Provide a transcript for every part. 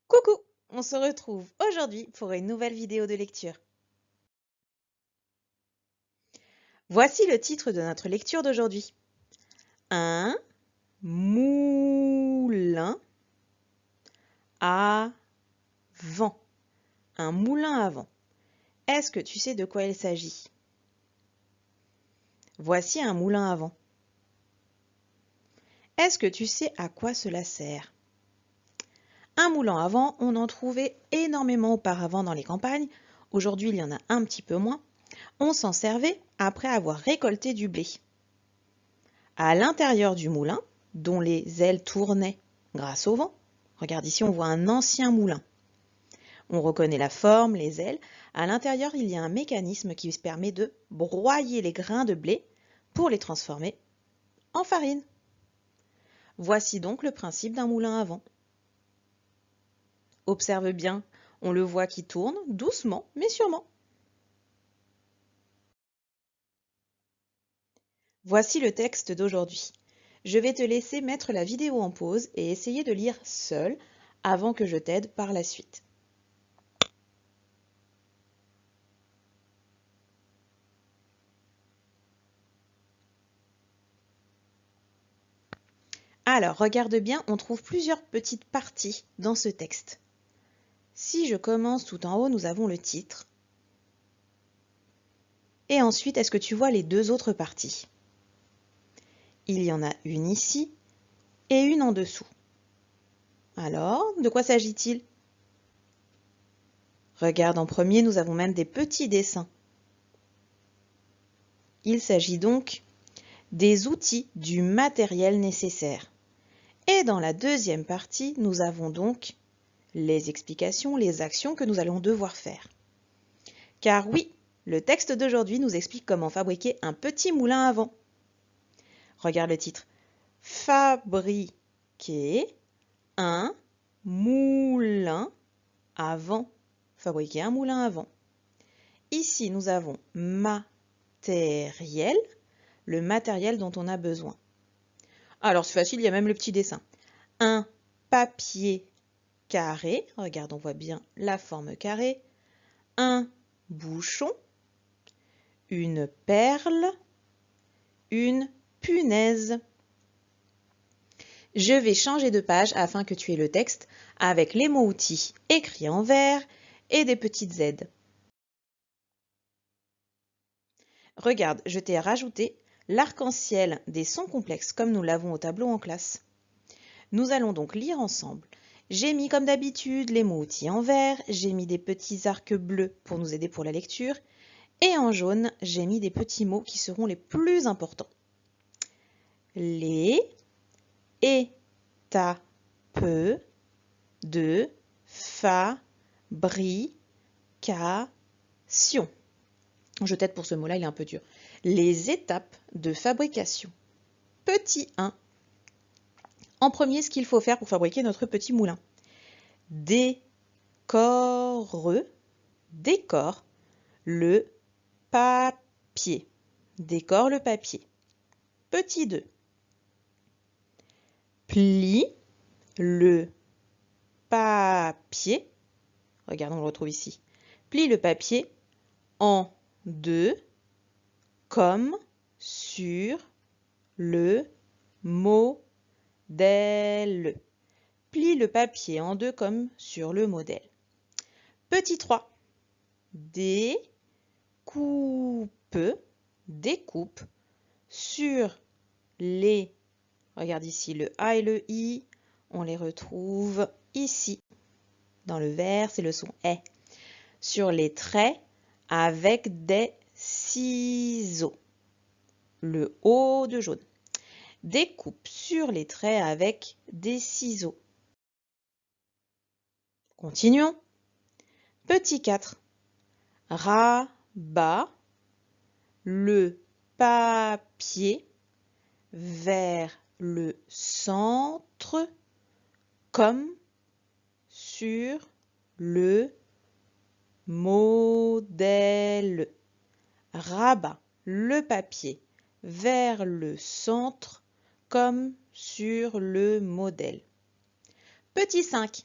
Coucou! On se retrouve aujourd'hui pour une nouvelle vidéo de lecture. Voici le titre de notre lecture d'aujourd'hui. Un moulin à vent. Un moulin à vent. Est-ce que tu sais de quoi il s'agit? Voici un moulin à vent. Est-ce que tu sais à quoi cela sert? Un moulin à vent, on en trouvait énormément auparavant dans les campagnes. Aujourd'hui, il y en a un petit peu moins. On s'en servait après avoir récolté du blé. À l'intérieur du moulin, dont les ailes tournaient grâce au vent, regarde ici, on voit un ancien moulin. On reconnaît la forme, les ailes. À l'intérieur, il y a un mécanisme qui permet de broyer les grains de blé pour les transformer en farine. Voici donc le principe d'un moulin à vent. Observe bien, on le voit qui tourne doucement mais sûrement. Voici le texte d'aujourd'hui. Je vais te laisser mettre la vidéo en pause et essayer de lire seul avant que je t'aide par la suite. Alors, regarde bien, on trouve plusieurs petites parties dans ce texte. Si je commence tout en haut, nous avons le titre. Et ensuite, est-ce que tu vois les deux autres parties? Il y en a une ici et une en dessous. Alors, de quoi s'agit-il? Regarde, en premier, nous avons même des petits dessins. Il s'agit donc des outils, du matériel nécessaire. Et dans la deuxième partie, nous avons donc les explications, les actions que nous allons devoir faire. Car oui, le texte d'aujourd'hui nous explique comment fabriquer un petit moulin à vent. Regarde le titre. Fabriquer un moulin à vent. Fabriquer un moulin à vent. Ici, nous avons matériel, le matériel dont on a besoin. Alors, c'est facile, il y a même le petit dessin. Un papier carré, regarde, on voit bien la forme carrée. Un bouchon, une perle, une punaise. Je vais changer de page afin que tu aies le texte avec les mots outils écrits en vert et des petites aides. Regarde, je t'ai rajouté l'arc-en-ciel des sons complexes comme nous l'avons au tableau en classe. Nous allons donc lire ensemble. J'ai mis comme d'habitude les mots outils en vert, j'ai mis des petits arcs bleus pour nous aider pour la lecture et en jaune, j'ai mis des petits mots qui seront les plus importants. Les étapes de fabrication. Je t'aide pour ce mot-là, il est un peu dur. Les étapes de fabrication. Petit 1. En premier, ce qu'il faut faire pour fabriquer notre petit moulin. Décore le papier. Décore le papier. Petit 2. Plie le papier. Regarde, on le retrouve ici. Plie le papier en deux comme sur le modèle. Plie le papier en deux comme sur le modèle. Petit 3. Découpe sur les, regarde ici le A et le I, on les retrouve ici. Dans le vert, c'est le son est. Sur les traits avec des ciseaux. Le O de jaune. Découpe sur les traits avec des ciseaux. Continuons. Petit 4. Rabat le papier vers le centre comme sur le modèle. Rabat le papier vers le centre comme sur le modèle. Petit 5.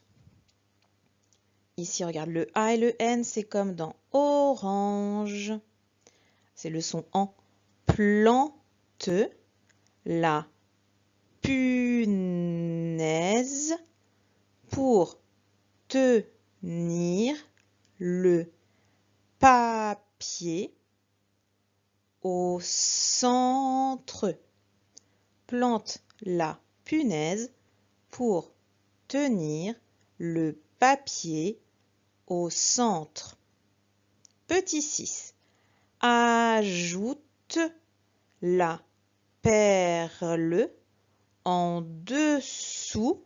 Ici, regarde, le A et le N, c'est comme dans orange. C'est le son en. Plante la punaise pour tenir le papier au centre. Plante la punaise pour tenir le papier au centre. Petit 6. Ajoute la perle en dessous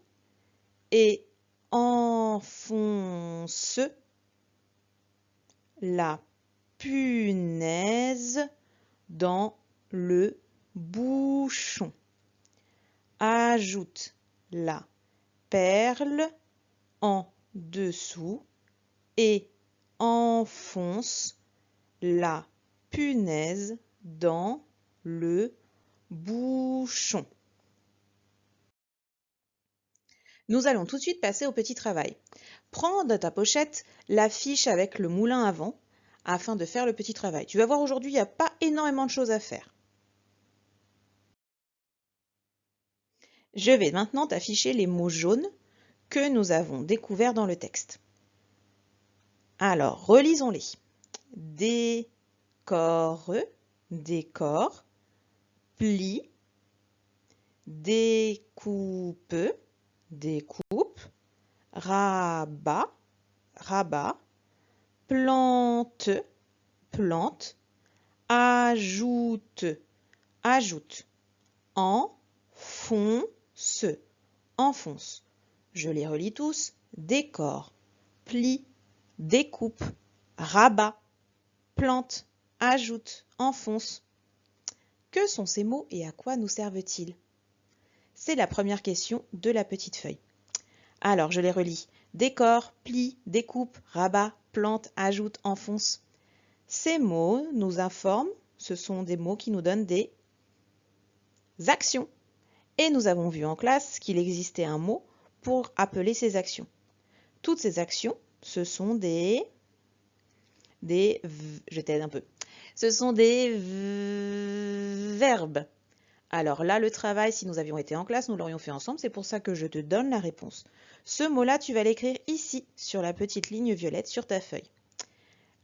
et enfonce la punaise dans le bouchon. Ajoute la perle en dessous et enfonce la punaise dans le bouchon. Nous allons tout de suite passer au petit travail. Prends dans ta pochette la fiche avec le moulin à vent afin de faire le petit travail. Tu vas voir aujourd'hui, il n'y a pas énormément de choses à faire. Je vais maintenant t'afficher les mots jaunes que nous avons découverts dans le texte. Alors, relisons-les. Décore, décor, plie, découpe, découpe, rabat, rabat, plante, plante, ajoute, ajoute, enfonce, enfonce. Je les relis tous. Décor, plie, découpe, rabat, plante, ajoute, enfonce. Que sont ces mots et à quoi nous servent-ils? C'est la première question de la petite feuille. Alors, je les relis. Décor, plie, découpe, rabat, plante, ajoute, enfonce. Ces mots nous informent, ce sont des mots qui nous donnent des actions. Et nous avons vu en classe qu'il existait un mot pour appeler ces actions. Toutes ces actions, ce sont je t'aide un peu. Ce sont des verbes. Alors là, le travail, si nous avions été en classe, nous l'aurions fait ensemble. C'est pour ça que je te donne la réponse. Ce mot-là, tu vas l'écrire ici, sur la petite ligne violette sur ta feuille.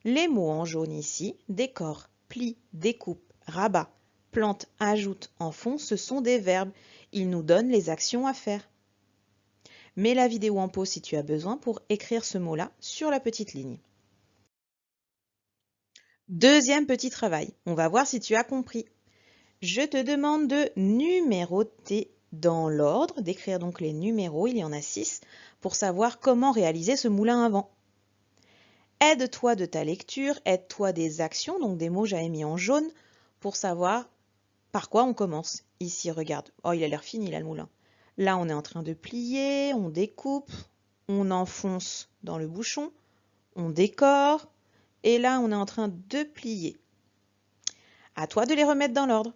Les mots en jaune ici, décor, plie, découpe, rabat, plante, ajoute, enfonce, ce sont des verbes. Ils nous donnent les actions à faire. Mets la vidéo en pause si tu as besoin pour écrire ce mot-là sur la petite ligne. Deuxième petit travail, on va voir si tu as compris. Je te demande de numéroter dans l'ordre, d'écrire donc les numéros, il y en a 6, pour savoir comment réaliser ce moulin à vent. Aide-toi de ta lecture, aide-toi des actions, donc des mots j'avais mis en jaune, pour savoir par quoi on commence. Ici, regarde, oh il a l'air fini là le moulin. Là on est en train de plier, on découpe, on enfonce dans le bouchon, on décore, et là on est en train de plier. À toi de les remettre dans l'ordre.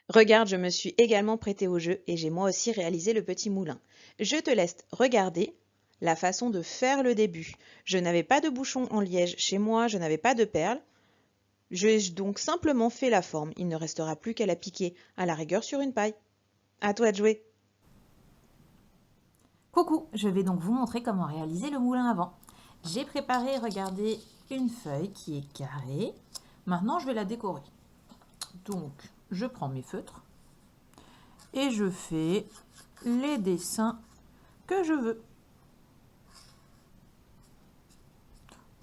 Regarde, je me suis également prêtée au jeu et j'ai moi aussi réalisé le petit moulin. Je te laisse regarder la façon de faire le début. Je n'avais pas de bouchon en liège chez moi, je n'avais pas de perles. J'ai donc simplement fait la forme. Il ne restera plus qu'à la piquer à la rigueur sur une paille. À toi de jouer. Coucou, je vais donc vous montrer comment réaliser le moulin à vent. J'ai préparé, regardez, une feuille qui est carrée. Maintenant, je vais la décorer. Donc, je prends mes feutres et je fais les dessins que je veux.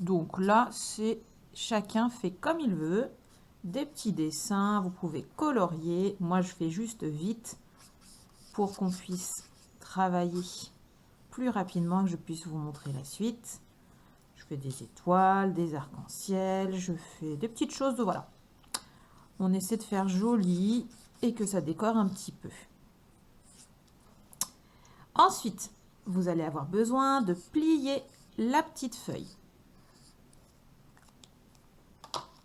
Donc là, c'est chacun fait comme il veut. Des petits dessins, vous pouvez colorier. Moi, je fais juste vite pour qu'on puisse travailler plus rapidement et que je puisse vous montrer la suite. Je fais des étoiles, des arcs-en-ciel, je fais des petites choses, voilà. On essaie de faire joli et que ça décore un petit peu. Ensuite, vous allez avoir besoin de plier la petite feuille.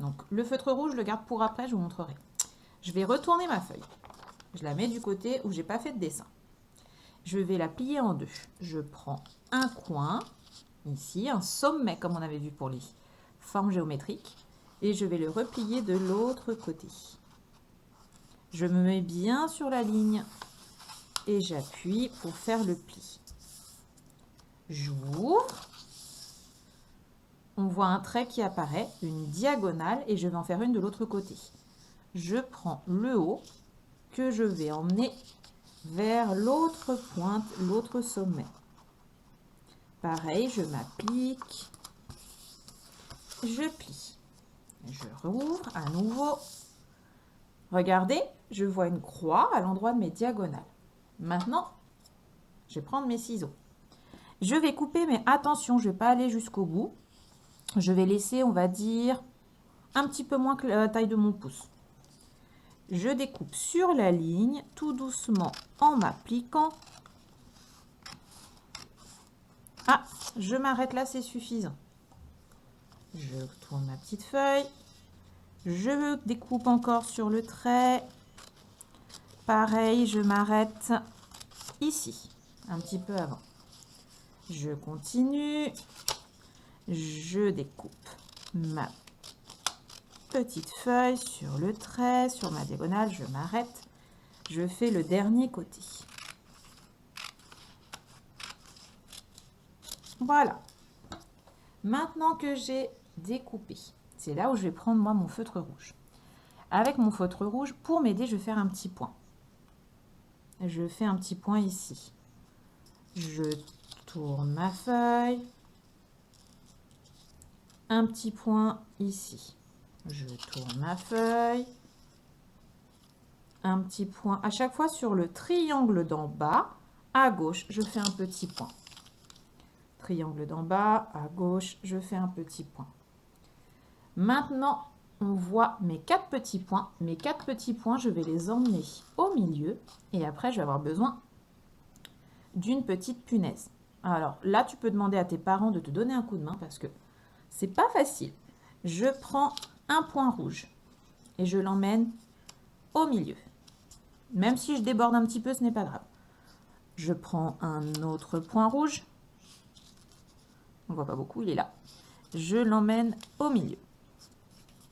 Donc, le feutre rouge, je le garde pour après, je vous montrerai. Je vais retourner ma feuille. Je la mets du côté où j'ai pas fait de dessin. je vais la plier en deux. Je prends un coin, ici, un sommet comme on avait vu pour les formes géométriques, et je vais le replier de l'autre côté. Je me mets bien sur la ligne et j'appuie pour faire le pli. J'ouvre. On voit un trait qui apparaît, une diagonale, et je vais en faire une de l'autre côté. Je prends le haut que je vais emmener vers l'autre pointe, l'autre sommet. Pareil, je m'applique, je plie. Je rouvre à nouveau. Regardez, je vois une croix à l'endroit de mes diagonales. Maintenant, je vais prendre mes ciseaux. Je vais couper, mais attention, je ne vais pas aller jusqu'au bout. Je vais laisser, on va dire, un petit peu moins que la taille de mon pouce. Je découpe sur la ligne, tout doucement, en m'appliquant. Ah, je m'arrête là, c'est suffisant. Je tourne ma petite feuille. Je découpe encore sur le trait. Pareil, je m'arrête ici, un petit peu avant. Je continue. Je découpe ma petite feuille sur le trait, sur ma diagonale, je m'arrête. Je fais le dernier côté. Voilà. Maintenant que j'ai découpé, c'est là où je vais prendre moi mon feutre rouge. Avec mon feutre rouge, pour m'aider, je vais faire un petit point. Je fais un petit point ici. Je tourne ma feuille. Un petit point ici. Je tourne ma feuille. Un petit point à chaque fois sur le triangle d'en bas. À gauche, je fais un petit point. Triangle d'en bas, à gauche, je fais un petit point. Maintenant, on voit mes 4 petits points. Mes 4 petits points, je vais les emmener au milieu. Et après, je vais avoir besoin d'une petite punaise. Alors là, tu peux demander à tes parents de te donner un coup de main parce que c'est pas facile. Je prends un point rouge et je l'emmène au milieu. Même si je déborde un petit peu, ce n'est pas grave. Je prends un autre point rouge. On ne voit pas beaucoup, il est là. Je l'emmène au milieu.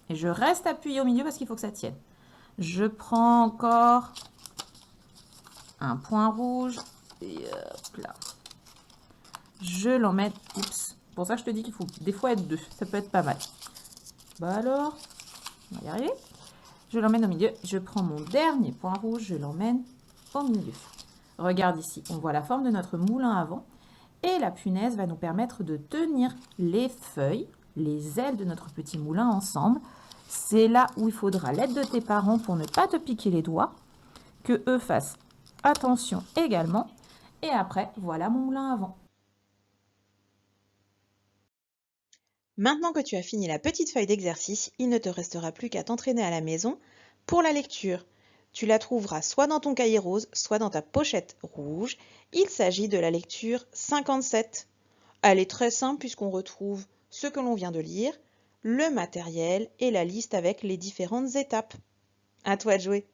Et je reste appuyée au milieu parce qu'il faut que ça tienne. Je prends encore un point rouge. Et hop là. Je l'emmène. Oups. C'est pour ça que je te dis qu'il faut des fois être deux. Ça peut être pas mal. Bah alors, on va y arriver. Je l'emmène au milieu. Je prends mon dernier point rouge. Je l'emmène au milieu. Regarde ici. On voit la forme de notre moulin à vent. Et la punaise va nous permettre de tenir les feuilles, les ailes de notre petit moulin ensemble. C'est là où il faudra l'aide de tes parents pour ne pas te piquer les doigts. Que eux fassent attention également. Et après, voilà mon moulin à vent. Maintenant que tu as fini la petite feuille d'exercice, il ne te restera plus qu'à t'entraîner à la maison pour la lecture. Tu la trouveras soit dans ton cahier rose, soit dans ta pochette rouge. Il s'agit de la lecture 57. Elle est très simple puisqu'on retrouve ce que l'on vient de lire, le matériel et la liste avec les différentes étapes. À toi de jouer!